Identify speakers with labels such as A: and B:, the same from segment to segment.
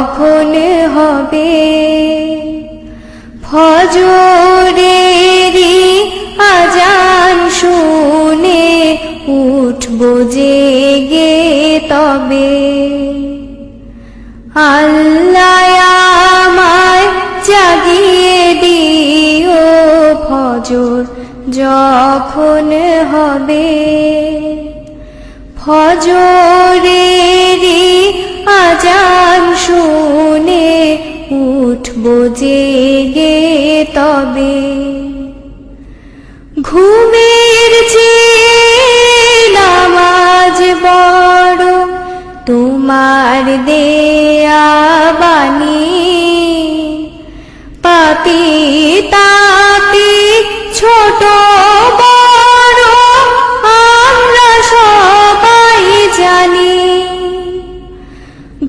A: যখন হবে ফজরেরই আজান শুনে উঠবো জেগে তবে। আল্লাহ আমায় জাগিয়ে দিও ফজর যখন হবে। ফজরেরই আজান শুনে উঠবো জেগে তবে। ঘুমের চেয়ে নামাজ বড় তোমার দেয়া বাণী। পাপী তাপী ছোট বড় আমরা সবাই জানি।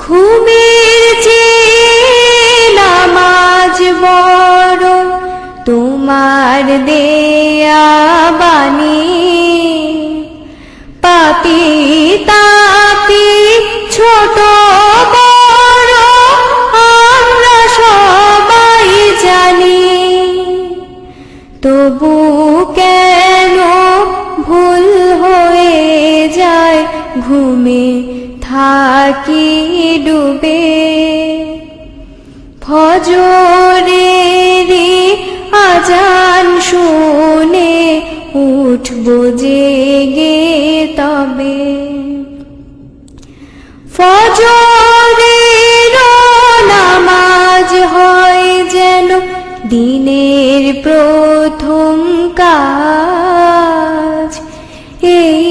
A: ঘুমের চেয়ে নামাজ বড় তোমার দেয়া বাণী। পাপী তাপী ছোট বড় আমরা সবাই জানি। তবু কেন ভুল হয়ে যায় ঘুমে থাকি ডুবে। ফজরেরই আজান শুনে উঠবো জেগে তবে। ফজরের নামাজ হয় যেন দিনের প্রথম কাজ। এই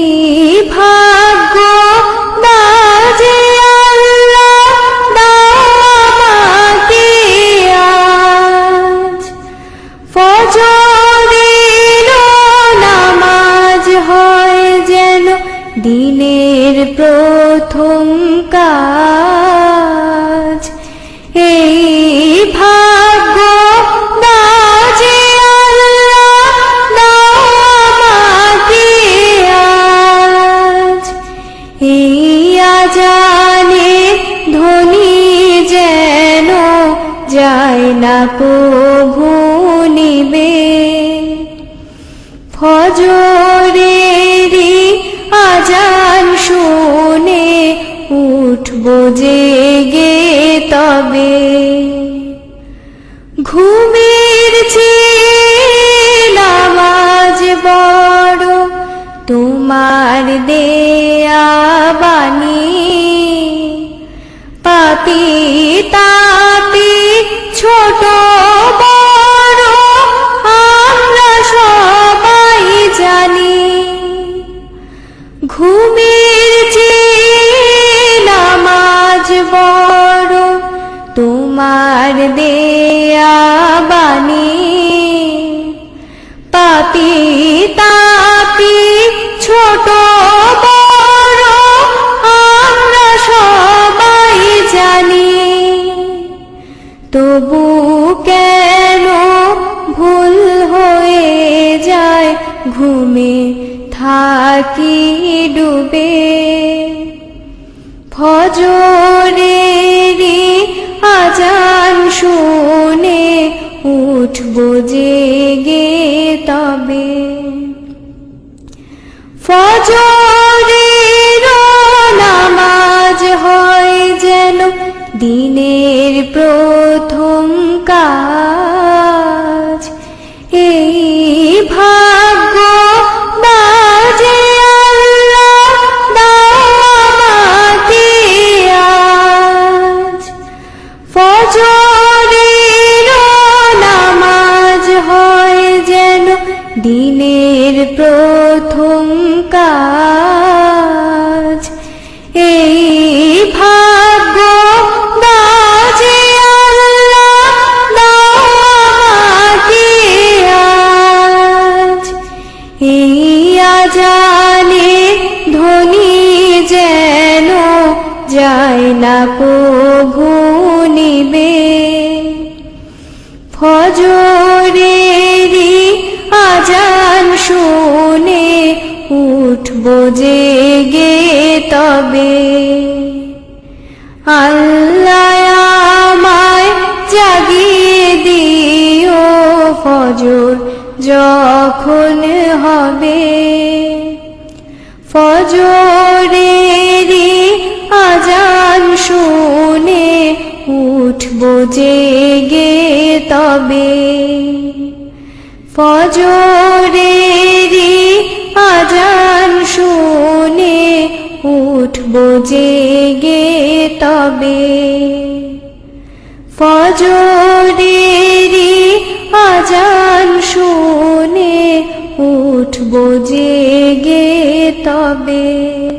A: ভাগ্য না যে আল্লাহ দাও আমাকে আজ। ফজরের নামাজ হয় যেন দিনের প্রথম কাজ। এই ভাগ্য না যে আল্লাহ দাও আমাকে আজ। এই আজানে ধ্বনি যেন যায় না কভু নিবে। ফজরেরই আজান শুনে উঠবো জেগে তবে। ঘুমের চেয়ে নামাজ বড় তোমার দেয়া বাণী। পাপী তাপী ছোট বড় আমরা সবাই জানি। ঘুমের চেয়ে নামাজ বড় তোমার দেয়া বাণী। পাপী তাপী ছোট বড় আমরা সবাই জানি। তবু কেন ভুল হয়ে যায় ঘুমে থাকি ডুবে। ফজরেরই আজান শুনে উঠবো জেগে তবে। ফজরের নামাজ হয় যেন দিনের প্রথম কাজ। এই ভাগ্য না যে আল্লাহ দাও আমাকে আজ। ফজরের নামাজ হয় যেন দিনের প্রথম কাজ। এই ভাগ্য না যে আল্লাহ দাও আমাকে আজ। এই আজানে ধ্বনি যেন যায় না কভু নিবে। ফজরেরই আজান শুনে উঠবো জেগে তবে। আল্লাহ ফজর যখন হবে, ফজরেরই আজান শুনে উঠবো জেগে তবে, ফজরেরই আজান শুনে উঠবো জেগে তবে, ফজরেরই আজান শুনে উঠবো জেগে তবে।